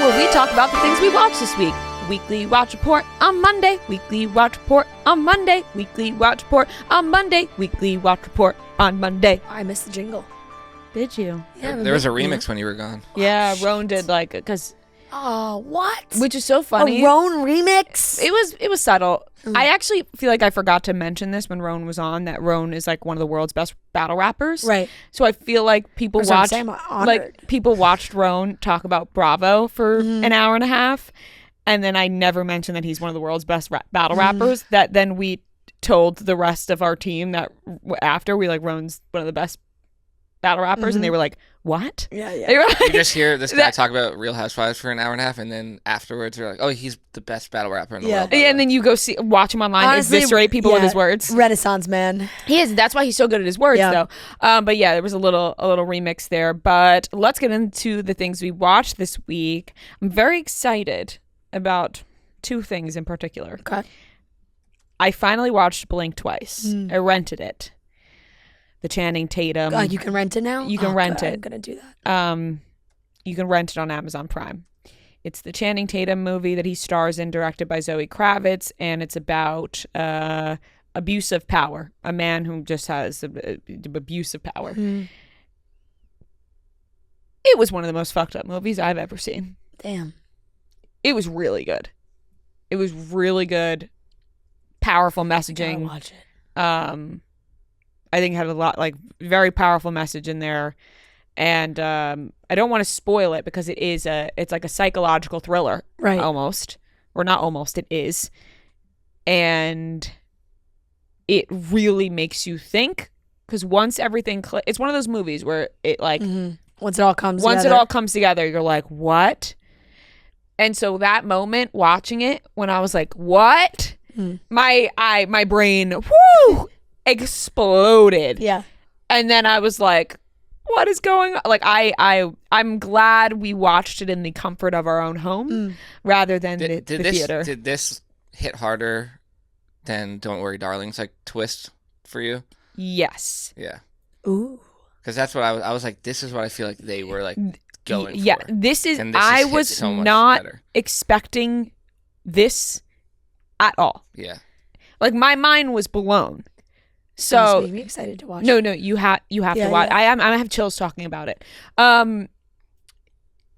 where we talk about the things we watched this week. Weekly Watch Report on Monday. Weekly Watch Report on Monday. Weekly Watch Report on Monday. Weekly Watch Report on Monday. I missed the jingle. Did you? Yeah, There was a remix when you were gone. Yeah, Roan did because Oh, what? which is so funny. A Roan remix? It was subtle. I actually feel like I forgot to mention this when Roan was on, that Roan is like one of the world's best battle rappers. Right. So I feel like people That's what I'm watched saying, I'm honored. like people watched Roan talk about Bravo for an hour and a half, and then I never mentioned that he's one of the world's best battle rappers. That then we told the rest of our team that after we like Roan's one of the best battle rappers, and they were like, "What?" Yeah, yeah. They were You like, just hear this guy talk about Real Housewives for an hour and a half, and then afterwards you're like, "Oh, he's the best battle rapper in the world." by the yeah, and way." then you go watch him online, Honestly, eviscerate people with yeah, his words. Renaissance man. He is. That's why he's so good at his words, Yeah. though. But yeah, there was a little remix there. But let's get into the things we watched this week. I'm very excited about two things in particular. Okay. I finally watched Blink twice. I rented it. The Channing Tatum. You can rent it now? You can rent it. I'm going to do that. You can rent it on Amazon Prime. It's the Channing Tatum movie that he stars in, directed by Zoe Kravitz, and it's about abuse of power. A man who just has abuse of power. It was one of the most fucked up movies I've ever seen. Damn. It was really good. It was really good. Powerful Gotta messaging. watch it. I think it had a lot, like, very powerful message in there. And I don't want to spoil it because it's like a psychological thriller. Right. Almost. Or not almost, it is. And it really makes you think, because once everything it's one of those movies where it like Once it all comes once together. it all comes together, you're like, what? And so that moment watching it, when I was like, what? My brain exploded. Yeah. And then I was like, what is going on? Like I'm glad we watched it in the comfort of our own home rather than the theater. Did this hit harder than Don't Worry Darling's like twist for you? Yes. Yeah. Ooh. Because that's what I was like, this is what I feel like they were like going Yeah, for. this is And this I has hit was so much not better. expecting this at all. Yeah. Like my mind was blown. This So made me excited to watch no, it. you have to Yeah, watch. yeah. I have chills talking about it.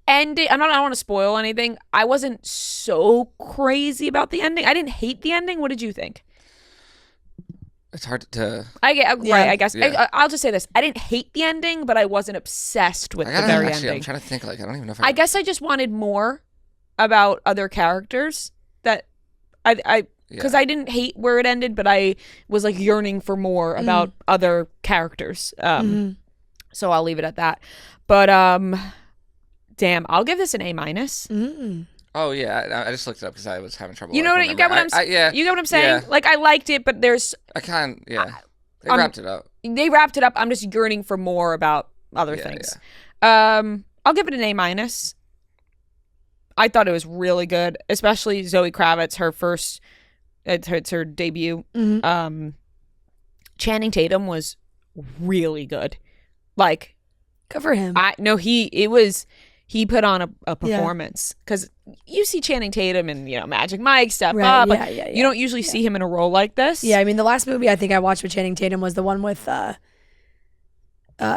And I don't want to spoil anything. I wasn't so crazy about the ending. I didn't hate the ending. What did you think? It's hard to. Yeah. Right. I guess Yeah. I'll just say this. I didn't hate the ending, but I wasn't obsessed with I the gotta very actually. I'm ending. trying to think. Like I don't even know if I guess I just wanted more about other characters that because I didn't hate where it ended, but I was like yearning for more about other characters. So I'll leave it at that. But damn, I'll give this an A-. Oh yeah, I just looked it up because I was having trouble. You know like, what? You get what remembering. I'm. Yeah. You get what I'm saying? Yeah. Like I liked it, but there's I can't. Yeah. They I'm- wrapped it up. they wrapped it up. I'm just yearning for more about other Yeah, things. I'll give it an A-. I thought it was really good, especially Zoe Kravitz, her first. It's her debut. Channing Tatum was really good. Like Good for him. he put on a performance, because you see Channing Tatum and Magic Mike, Step Right, Up. yeah, Like, yeah, you yeah. don't usually see him in a role like this. Yeah, I mean, the last movie I think I watched with Channing Tatum was the one with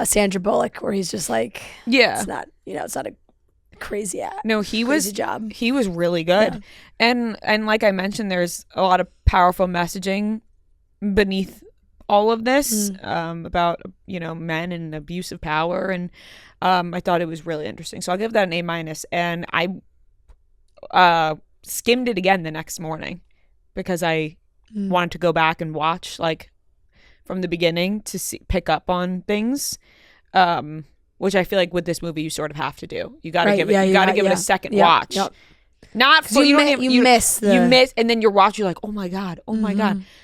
Sandra Bullock, where he's just like, Yeah. it's not a crazy act. No, he Crazy was job. He was really good. And like I mentioned, there's a lot of powerful messaging beneath all of this about men and abuse of power, and I thought it was really interesting. So I'll give that an A-. And I skimmed it again the next morning because I wanted to go back and watch like from the beginning to pick up on things. Which I feel like with this movie you sort of have to do. You got to give it. You got to give it a second watch. Yep. Not for You don't mi- even- you miss the- you miss, and then you're watching. You're like, oh my god.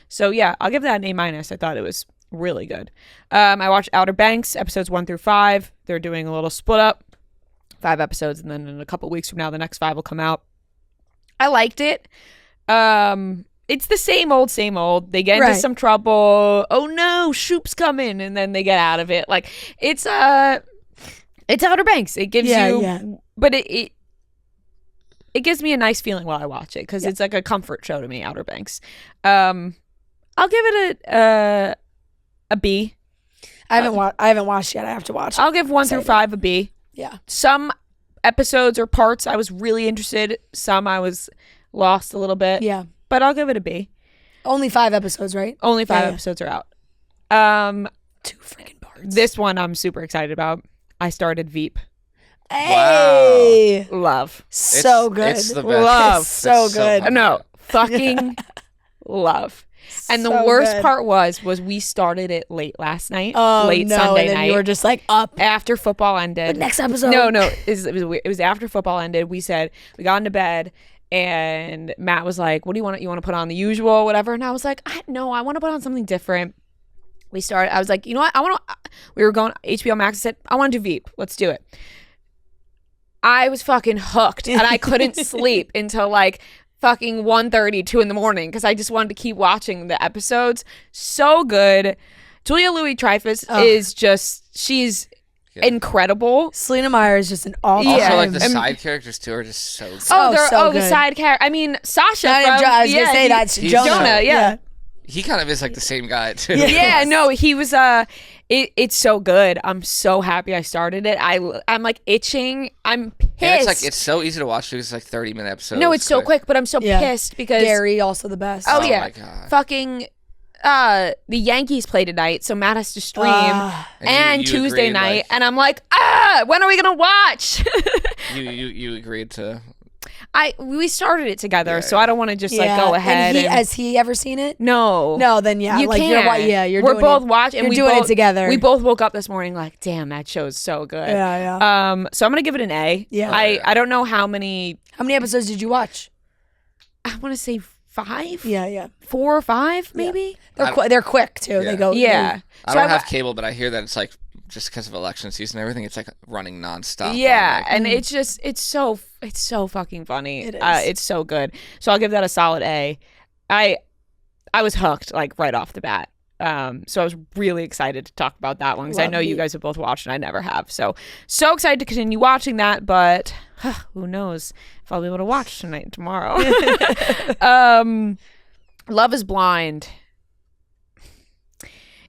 So yeah, I'll give that an A-. I thought it was really good. I watched Outer Banks episodes 1 through 5. They're doing a little split up, 5 episodes, and then in a couple weeks from now, the next 5 will come out. I liked it. It's the same old. They get into Right. some trouble. Oh no, Shoop's coming, and then they get out of it. Like it's Outer Banks. It gives Yeah, you, yeah. but it it gives me a nice feeling while I watch it because it's like a comfort show to me. Outer Banks. I'll give it a B. I haven't watched yet. I have to watch it. I'll give 1 through 5 a B. Yeah. Some episodes or parts I was really interested. Some I was lost a little bit. Yeah. But I'll give it a B. Only 5 episodes, right? Only 5 episodes are out. 2 freaking parts. This one I'm super excited about. I started Veep. Hey. Love. So good. It's the best. Love. It's so good. funny. No, fucking love. And the So worst good. part was we started it late last night, Oh, late no, Sunday and then night. you were just like up. After football ended. The next episode. No, it was after football ended. We got into bed, and Matt was like, "What do you want? You want to put on the usual, whatever?" And I was like, "No, I want to put on something different." We started. I was like, "You know what? We were going HBO Max. I said, I want to do Veep. Let's do it." I was fucking hooked, and I couldn't sleep until like fucking 1:30, 2 in the morning because I just wanted to keep watching the episodes. So good. Julia Louis-Dreyfus is just, she's incredible. Selena Meyer is just an all Also, Yeah. like the And- side characters too are just so good. so the good. side character. I mean, Sasha. I was gonna say that's he's Jonah. Jonah, yeah. He kind of is like the same guy too. Yeah, no, he was it's so good. I'm so happy I started it. I'm like itching. I'm pissed. And it's so easy to watch because it's like 30-minute episodes. no, it's so quick, but I'm so Yeah. pissed because Gary, also the best. Oh, Oh yeah. my God. fucking the Yankees play tonight, so Matt has to stream and you Tuesday agreed, night, like- and I'm like, when are we gonna watch? You agreed to. We started it together, Yeah, so yeah. I don't want to just like go ahead. And and, has he ever seen it? no, No, then yeah. you like can't. you're We're doing both it. watching. You're We doing both, it together. We both woke up this morning like, damn, that show's so good. Yeah. So I'm gonna give it an A. Yeah. I don't know how many. How many episodes did you watch? I want to say 5. Yeah. 4 or 5, maybe. They're quick too. Yeah. They go. Yeah. I So don't have cable, but I hear that it's like just because of election season and everything, it's like running nonstop. Yeah, on, and it's so fucking funny. It is. It's so good. So I'll give that a solid A. I was hooked like right off the bat. So I was really excited to talk about that one because I know you guys have both watched and I never have. So excited to continue watching that, but who knows if I'll be able to watch tonight and tomorrow. Love is Blind.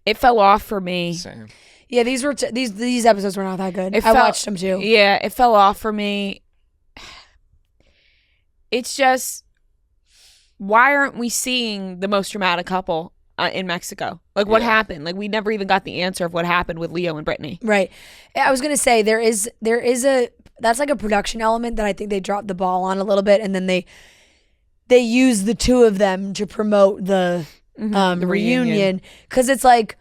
It fell off for me. Same. Yeah, these episodes were not that good. It I felt- watched them too. Yeah, it fell off for me. It's just, why aren't we seeing the most dramatic couple in Mexico? Like, what Yeah. happened? Like, we never even got the answer of what happened with Leo and Brittany. Right. I was gonna say there is that's like a production element that I think they dropped the ball on a little bit, and then they use the two of them to promote the The reunion because it's like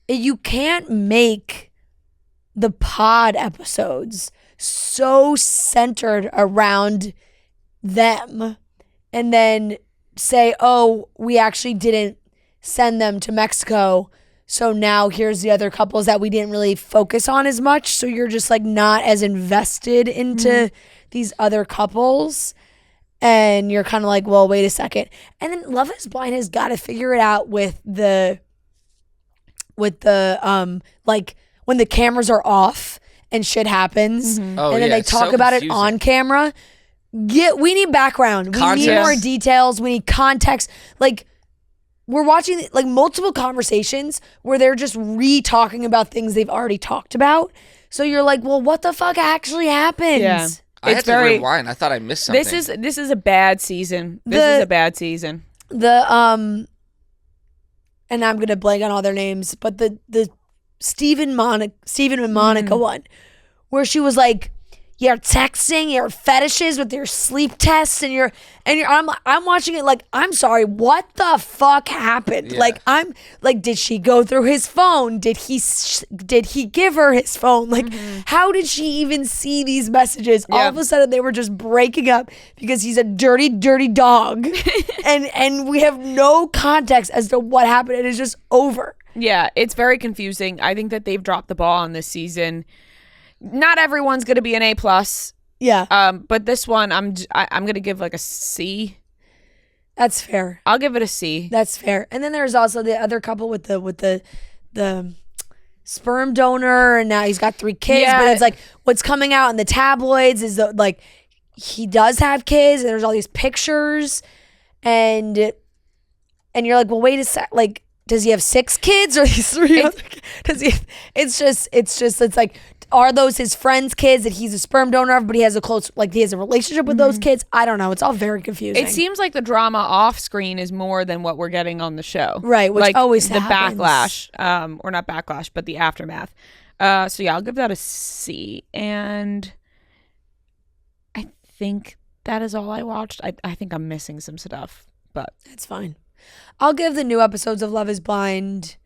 you can't make the pod episodes so centered around them and then say, oh, we actually didn't send them to Mexico, so now here's the other couples that we didn't really focus on as much, so you're just like not as invested into these other couples. And you're kind of like, well, wait a second. And then Love is Blind has got to figure it out with the like when the cameras are off and shit happens, Oh, and then yeah, they it's talk so about confusing. it on camera. We need background. We need Context. more details. We need context. Like we're watching like multiple conversations where they're just re-talking about things they've already talked about. So you're like, well, what the fuck actually happened? Yeah. I It's had to very- rewind. I thought I missed something. This is a bad season. This is a bad season. The and I'm gonna blank on all their names, but the Stephen and Monica one, where she was like, you're texting your fetishes with your sleep tests and I'm watching it like, I'm sorry, what the fuck happened? Yeah. Like I'm like, did she go through his phone? Did he give her his phone? Like how did she even see these messages? All of a sudden they were just breaking up because he's a dirty dog and we have no context as to what happened. It is just over. Yeah, it's very confusing. I think that they've dropped the ball on this season. Not everyone's going to be an A+. Yeah, But this one, I'm going to give like a C. that's fair. I'll give it a C. That's fair. And then there's also the other couple with the sperm donor, and now he's got 3 kids. Yeah. But it's like what's coming out in the tabloids is like he does have kids, and there's all these pictures, and you're like, well, wait a sec, like, does he have 6 kids or these 3 other kids? Does he? It's like, are those his friends' kids that he's a sperm donor of, but he has a relationship with those kids? I don't know. It's all very confusing. It seems like the drama off screen is more than what we're getting on the show. Right, which like always the happens. backlash, or not backlash, but the aftermath. So yeah, I'll give that a C. And I think that is all I watched. I think I'm missing some stuff, but That's fine. I'll give the new episodes of Love is Blind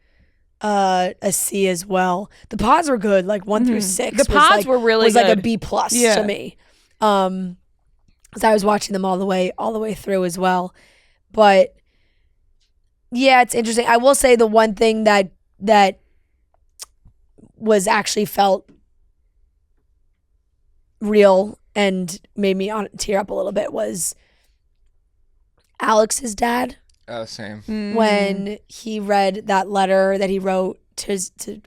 a C as well. The pods were good, like 1 through 6. The pods were really was like a good. B plus Yeah. to me. Because I was watching them all the way through as well. But yeah, it's interesting. I will say the one thing that was actually felt real and made me tear up a little bit was Alex's dad. Oh, same. When he read that letter that he wrote to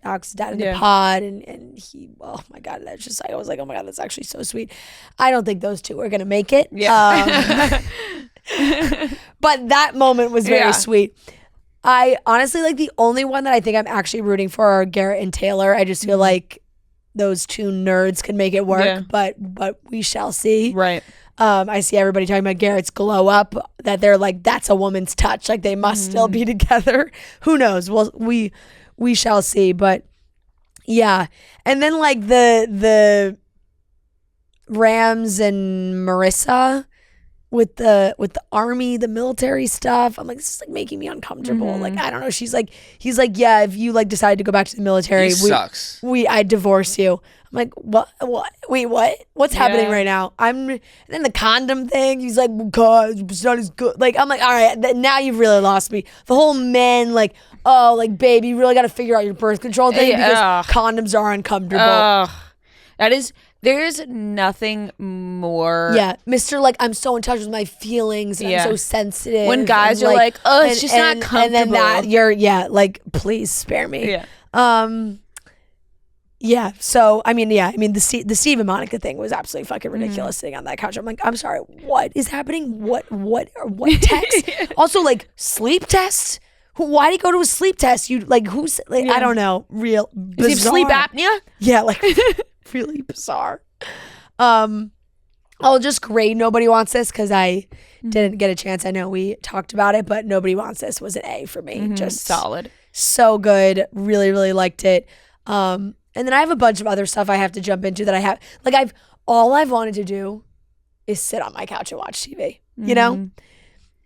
Alex's dad in the pod, and he, oh my God, that's just, I was like, oh my God, that's actually so sweet. I don't think those two are gonna make it. Yeah. But that moment was very sweet. I honestly, like, the only one that I think I'm actually rooting for are Garrett and Taylor. I just feel like those two nerds could make it work, but we shall see. Right. I see everybody talking about Garrett's glow up, that they're like, that's a woman's touch. Like, they must still be together. Who knows? Well, we shall see. But yeah. And then like the Rams and Marissa with the army, the military stuff. I'm like, this is like making me uncomfortable. Like, I don't know. He's like, yeah, if you like decide to go back to the military, He sucks. I divorce you. I'm like, what? Wait, what? What's happening right now? And then the condom thing. He's like, God, it's not as good. Like, I'm like, all right, now you've really lost me. The whole men, like, oh, like, babe, you really got to figure out your birth control thing because condoms are uncomfortable. There's nothing more. Yeah, Mr. Like, I'm so in touch with my feelings. And I'm so sensitive. When guys are like, oh, it's just not comfortable. And then that like, please spare me. Yeah. Yeah. So I mean, the Steve and Monica thing was absolutely fucking ridiculous. Sitting on that couch, I'm like, I'm sorry, what is happening? What text? Also, like, sleep test. Why did he go to a sleep test? You like, who's like, I don't know. Real bizarre. Does he have sleep apnea? Yeah, like really bizarre. I'll just grade Nobody Wants This because I didn't get a chance. I know we talked about it, but Nobody Wants This was an A for me. Just solid. So good. Really, really liked it. And then I have a bunch of other stuff I have to jump into that I have. Like, all I've wanted to do is sit on my couch and watch TV, you know?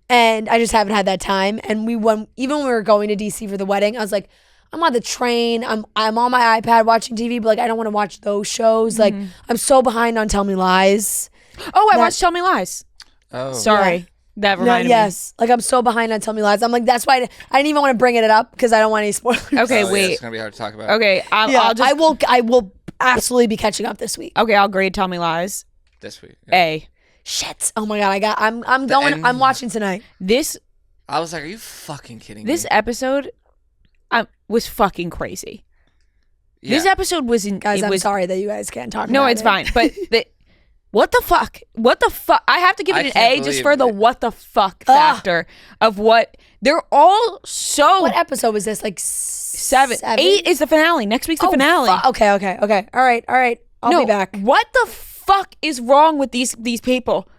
And I just haven't had that time. And even when we were going to DC for the wedding, I was like, I'm on the train. I'm on my iPad watching TV, but like, I don't want to watch those shows. Like, I'm so behind on Tell Me Lies. Oh, I watched Tell Me Lies. Oh. Sorry. Yeah. That reminded me. Yes. Like, I'm so behind on Tell Me Lies. I'm like, that's why I didn't even want to bring it up because I don't want any spoilers. Okay, Oh, wait. Yeah, it's gonna be hard to talk about. Okay, I will absolutely be catching up this week. Okay, I'll grade Tell Me Lies. This week. Yeah. A. Shit. Oh my God. I'm watching tonight. This I was like, are you fucking kidding me? This episode was fucking crazy. Yeah. This episode was in. Guys, it I'm was, sorry that you guys can't talk No, about it's it. fine. But what the fuck? What the fuck? I have to give it an can't A just believe for the it. what the fuck factor of what they're all so. What episode was this? Like 7. 8 is the finale. Next week's the finale. Okay. All right. I'll be back. What the fuck is wrong with these people?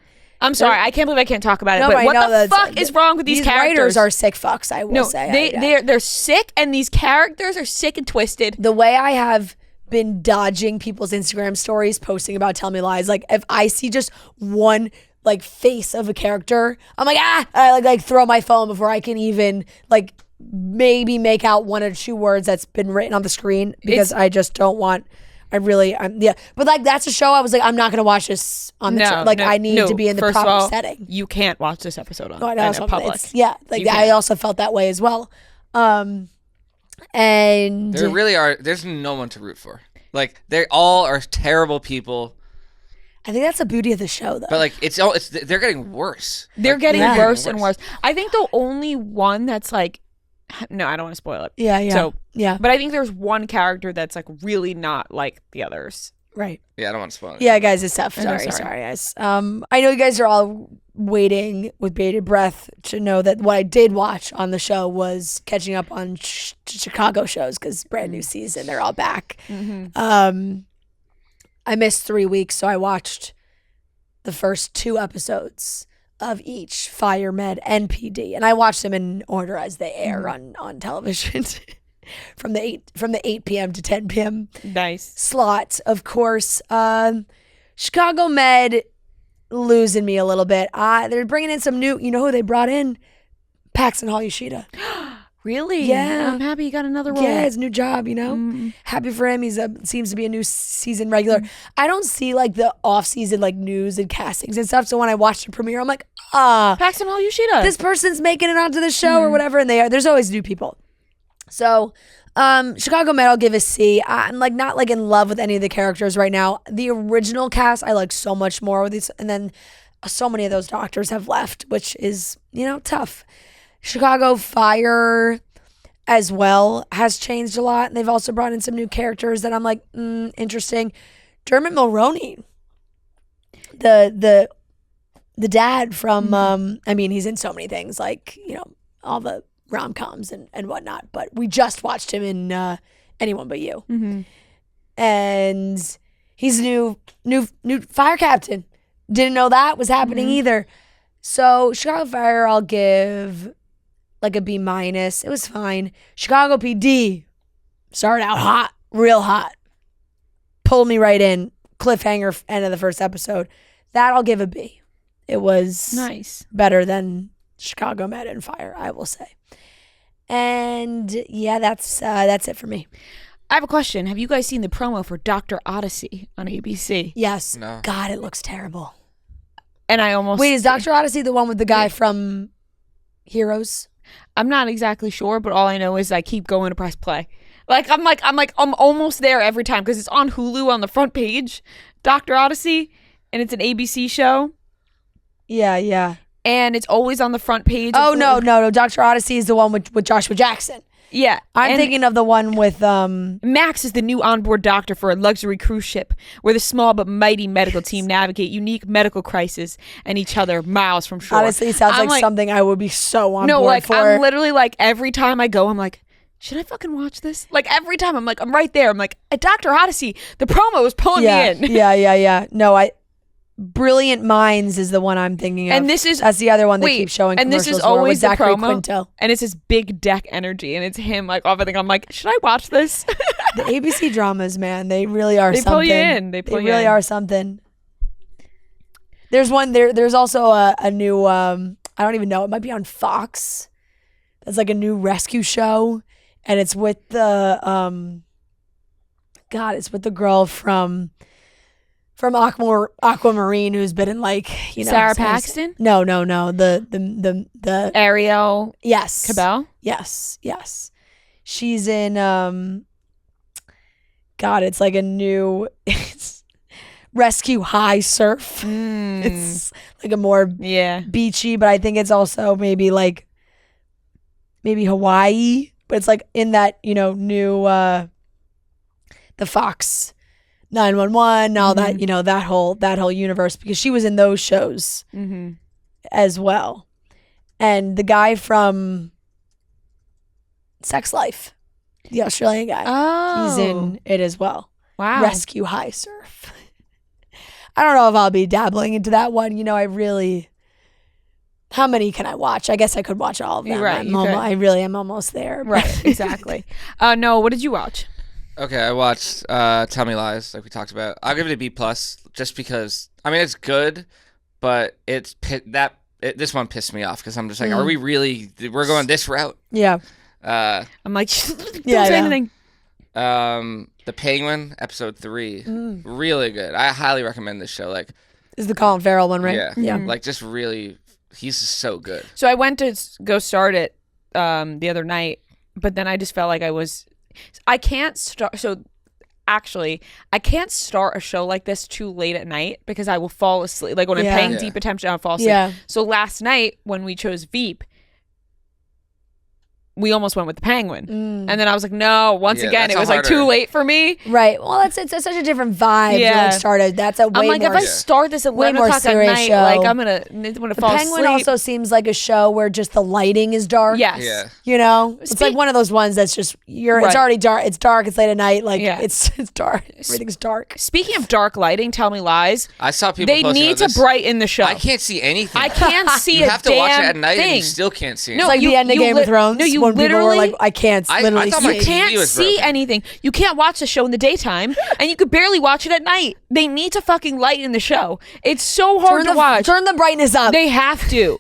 I'm sorry, I can't believe I can't talk about it. No, but I what know the fuck is wrong with these characters? Writers are sick fucks. I will say. They're sick, and these characters are sick and twisted. The way I have been dodging people's Instagram stories posting about Tell Me Lies, like, if I see just one like face of a character, I'm like, I like throw my phone before I can even like maybe make out 1 or 2 words that's been written on the screen because I just don't want. But like, that's a show I was like, I'm not gonna watch this on the I need to be in the proper setting. You can't watch this episode on public. You I also felt that way as well. And there really are. There's no one to root for. Like, they all are terrible people. I think that's the beauty of the show, though. But like, they're getting worse. They're getting worse and worse. I think the only one that's like, no, I don't want to spoil it. Yeah. But I think there's one character that's like really not like the others. Right. Yeah, I don't want to spoil it. Yeah, guys, it's tough. I know, Sorry, guys. I know you guys are all waiting with bated breath to know that what I did watch on the show was catching up on Chicago shows because brand new season, they're all back. I missed 3 weeks, so I watched the first 2 episodes of each Fire, Med, and PD, and I watched them in order as they air on television. From the 8 p.m. to 10 p.m. Nice slot, of course. Chicago Med losing me a little bit. They're bringing in some new. You know who they brought in? Paxton Hall Yoshida. Really? Yeah. I'm happy he got another role. Yeah, his new job. You know, happy for him. He's seems to be a new season regular. I don't see like the off season like news and castings and stuff. So when I watched the premiere, I'm like, Paxton Hall Yoshida. this person's making it onto the show or whatever, and there's always new people. So, Chicago Med, I'll give a C. I'm like not like in love with any of the characters right now. The original cast, I like so much more with these, and then so many of those doctors have left, which is, you know, tough. Chicago Fire as well has changed a lot, and they've also brought in some new characters that I'm like, interesting. Dermot Mulroney, the dad from, I mean, he's in so many things, like, you know, all the rom-coms and whatnot, but we just watched him in Anyone But You. And he's new fire captain. Didn't know that was happening either. So Chicago Fire, I'll give like a B-. It was fine. Chicago PD started out hot, real hot. Pulled me right in. Cliffhanger, end of the first episode. That I'll give a B. It was nice. Better than Chicago Med and Fire, I will say. And yeah, that's it for me. I have a question. Have you guys seen the promo for Dr. Odyssey on ABC? Yes. No. God, it looks terrible. And I almost Wait, is Dr. Odyssey the one with the guy from Heroes? I'm not exactly sure, but all I know is I keep going to press play. I'm almost there every time because it's on Hulu on the front page, Dr. Odyssey, and it's an ABC show. Yeah. And it's always on the front page. Oh, no. Dr. Odyssey is the one with Joshua Jackson. Yeah. I'm thinking of the one with... Max is the new onboard doctor for a luxury cruise ship where the small but mighty medical team navigate unique medical crises and each other miles from shore. Honestly, it sounds like something I would be so on board like, for. I'm literally like, every time I go, I'm like, should I fucking watch this? Like, every time I'm like, I'm right there. I'm like, Dr. Odyssey, the promo is pulling me in. Yeah. No, Brilliant Minds is the one I'm thinking of. And that's the other one they keep showing and commercials this is for always with the Zachary promo, Quinto. and it's his big deck energy, and it's him like off. I think I'm like, should I watch this? The ABC dramas, man, they really are they something. Pull you in. They really are something. There's one there. There's also a new. I don't even know. It might be on Fox. That's like a new rescue show, and it's with the it's with the girl from Aquamarine, who's been in like, you know, Sarah Paxton? No. The Ariel. Yes. Cabell. Yes. She's in it's like a new Rescue High Surf. It's like a more beachy, but I think it's also maybe Hawaii, but it's like in that, you know, new the Fox 911, all that, you know, that whole universe, because she was in those shows as well. And the guy from Sex Life, the Australian guy, he's in it as well. Wow. Rescue High Surf. I don't know if I'll be dabbling into that one. You know, how many can I watch? I guess I could watch all of them. Right, I really am almost there. Right, exactly. No, what did you watch? Okay, I watched Tell Me Lies, like we talked about. I'll give it a B+, just because, I mean, it's good, but this one pissed me off, because I'm just like, are we really, we're going this route? Yeah. I'm like, don't say anything. The Penguin, episode 3, really good. I highly recommend this show. Like, is the Colin Farrell one, right? Yeah. Like, just really, he's so good. So I went to go start it the other night, but then I just felt like I can't start. So actually, I can't start a show like this too late at night because I will fall asleep. Like when I'm paying deep attention, I'll fall asleep. Yeah. So last night when we chose Veep, we almost went with the Penguin, and then I was like, no. Once Yeah, again, that's it was a like too harder- late for me. Right. Well, it's such a different vibe. Yeah. To like started. That's a way I'm like, more. if I start this at way 11 more o'clock at serious night, show. like I'm gonna the fall Penguin asleep. also seems like a show where just the lighting is dark. Yes. Yeah. You know, it's like Speak- one of those ones that's just It's Right. already dark. It's dark. It's late at night. Like Yeah. it's dark. Everything's dark. Speaking of dark lighting, Tell Me Lies. I saw people. They posting need about to this. brighten the show. I can't see anything. I can't see You a have to damn watch it at night, thing. and you still can't see. No, It's like you- the end of you Game lit- of Thrones. no, you when people were literally- like, I can't I literally thought see. my You TV can't was see broken. anything. You can't watch the show in the daytime, and you could barely watch it at night. They need to fucking lighten the show. It's so hard to watch. Turn the brightness up. They have to.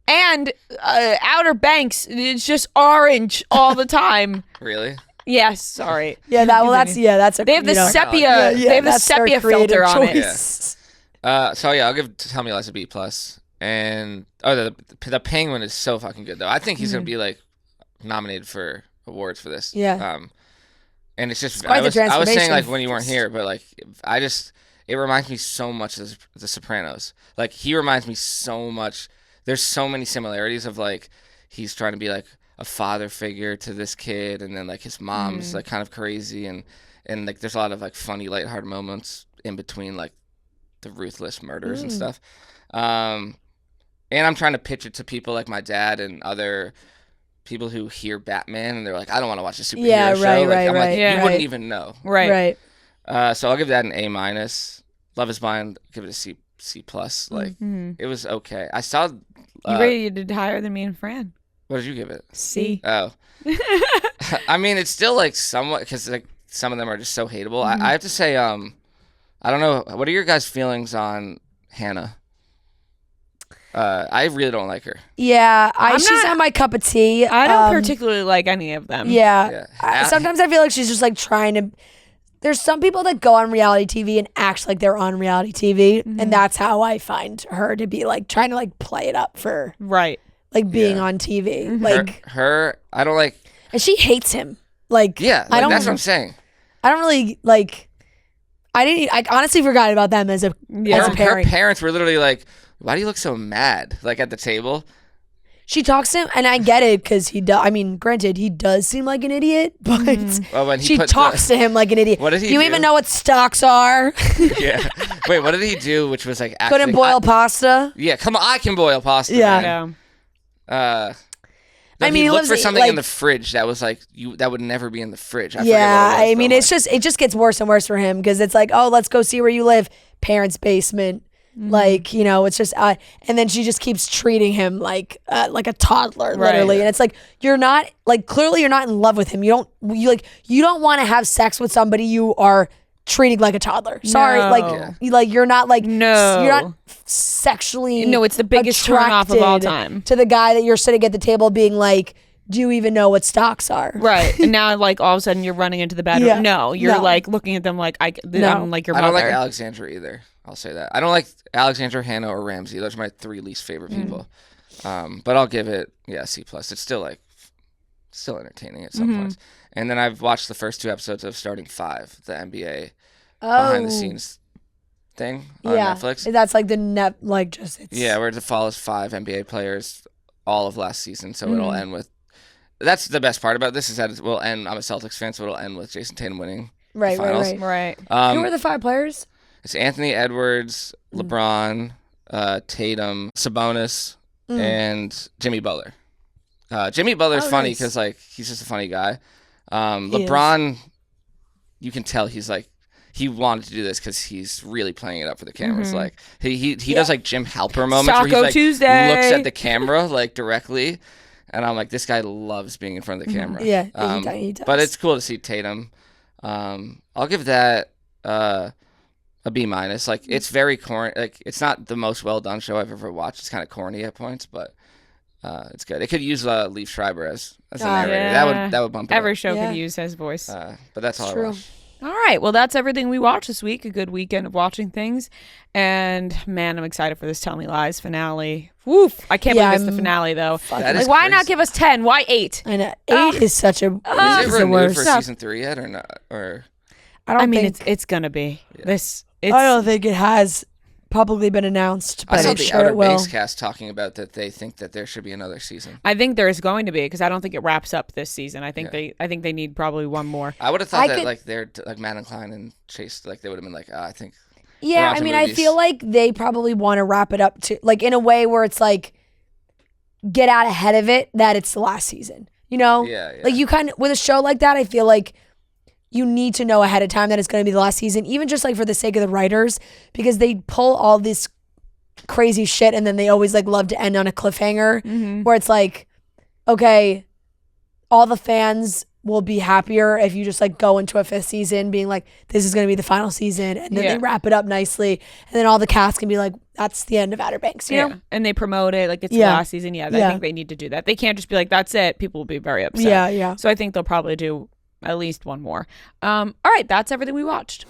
And Outer Banks, it's just orange all the time. Really? Yes, sorry. yeah, that's a. They have the you know, sepia. yeah, they have the that's their sepia creative filter on it. choice. So yeah, I'll give Tell Me Lies a B plus. And the Penguin is so fucking good though. I think he's gonna be like nominated for awards for this. Yeah. And it's just quite I the was saying like transformation. when you weren't here, but like it reminds me so much of The Sopranos. Like he reminds me so much. There's so many similarities of like he's trying to be like a father figure to this kid, and then like his mom's like kind of crazy, and like there's a lot of like funny, lighthearted moments in between like the ruthless murders and stuff. And I'm trying to pitch it to people like my dad and other people who hear Batman and they're like, I don't want to watch a superhero Yeah, show. right, Like, right, I'm right, like, yeah. you wouldn't right. even know. Right. So I'll give that an A minus. Love Is Blind, give it a C plus. Like it was okay. I saw. You rated higher than me and Fran. What did you give it? C. Oh, I mean, it's still like somewhat because like some of them are just so hateable. I have to say, I don't know. What are your guys' feelings on Hannah? I really don't like her. Yeah, I'm she's not- not my cup of tea. I don't particularly like any of them. Yeah. Yeah. Sometimes I feel like she's just like trying to. There's some people that go on reality TV and act like they're on reality TV, and that's how I find her to be like trying to like play it up for Right. like being Yeah. on TV. Like, her, I don't like. and she hates him. Like, Yeah, I like, don't. that's what I'm saying. I don't really like. I honestly forgot about them as a Yeah. as a Her pairing. parents were literally like, "Why do you look so mad?" Like at the table. She talks to him, and I get it because he does. I mean, granted, he does seem like an idiot, but Well, when he she put talks to him like an idiot. What did he do you do? even know what stocks are? Yeah. Wait, what did he do? Which was like actually, Couldn't boil pasta. Yeah, come on, I can boil pasta. Yeah. man. Yeah. No, I mean, he he looked lives for in, something like- in the fridge that was like that would never be in the fridge. I Yeah, forget what it was, I mean, but it's just it just gets worse and worse for him because it's like, oh, let's go see where you live, parents' basement. Like, you know, it's just and then she just keeps treating him like a toddler, literally. And it's like you're not like clearly you're not in love with him. You don't want to have sex with somebody you are treating like a toddler. Sorry, No. like you're not like No. you're not sexually No, it's the biggest turn-off of all attracted time. to the guy that you're sitting at the table being like, do you even know what stocks are? Right. And now, like, all of a sudden you're running into the bedroom. Yeah. No, you're No. like looking at them like, No. I'm like your I mother. don't like Alexandra either. I'll say that. I don't like Alexandra, Hannah, or Ramsey. Those are my three least favorite people. But I'll give it C plus. It's still like still entertaining at some points. And then I've watched the first 2 episodes of Starting 5, the NBA behind the scenes thing on Netflix. That's like the net, like just it's Yeah, where it follows 5 NBA players all of last season. So it'll end with. That's the best part about this is that it will end. I'm a Celtics fan, so it'll end with Jason Tatum winning. right, the right, finals. right. Right. Who are the 5 players? It's Anthony Edwards, LeBron, Tatum, Sabonis, and Jimmy Butler. Jimmy Butler's funny nice. because like he's just a funny guy. LeBron, you can tell he's like he wanted to do this because he's really playing it up for the cameras. Like he does like Jim Halper moments where he's Taco like Tuesday. looks at the camera like directly, and I'm like, this guy loves being in front of the camera. Yeah, he does. But it's cool to see Tatum. I'll give that a B minus. Like it's very corny. Like it's not the most well done show I've ever watched. It's kind of corny at points, but it's good. It could use Leif Schreiber as a narrator. yeah. That would bump it Every up. show Yeah. could use his voice. But that's all True. I watched. All right. Well, that's everything we watched this week. A good weekend of watching things. And man, I'm excited for this Tell Me Lies finale. Woof. I can't Yeah, believe it's the I'm finale, though. That is Like, why not crazy. give us 10? Why 8? And 8 is such a Is is it the renewed worst. for Stop. season 3 yet or not? Or I don't I mean, think it's gonna be. It's I don't think it has publicly been announced, I but saw I'm the sure Outer it will. Banks cast talking about that they think that there should be another season. I think there's going to be, because I don't think it wraps up this season. I think Yeah. I think they need probably one more. I would have thought I that could- like they're like Matt and Klein and Chase, like they would have been like, I think. Yeah, on I to mean, I movies. feel like they probably want to wrap it up to like in a way where it's like get out ahead of it that it's the last season. You know? Yeah, yeah. Like you kind of with a show like that, I feel like you need to know ahead of time that it's going to be the last season, even just like for the sake of the writers, because they pull all this crazy shit and then they always like love to end on a cliffhanger where it's like, okay, all the fans will be happier if you just like go into a 5th season being like, this is going to be the final season, and then Yeah. they wrap it up nicely, and then all the cast can be like, that's the end of Outer Banks, you know? And they promote it like it's Yeah. the last season. Yeah, I Yeah. think they need to do that. They can't just be like, that's it. People will be very upset. Yeah, yeah. So I think they'll probably do at least one more. All right, that's everything we watched.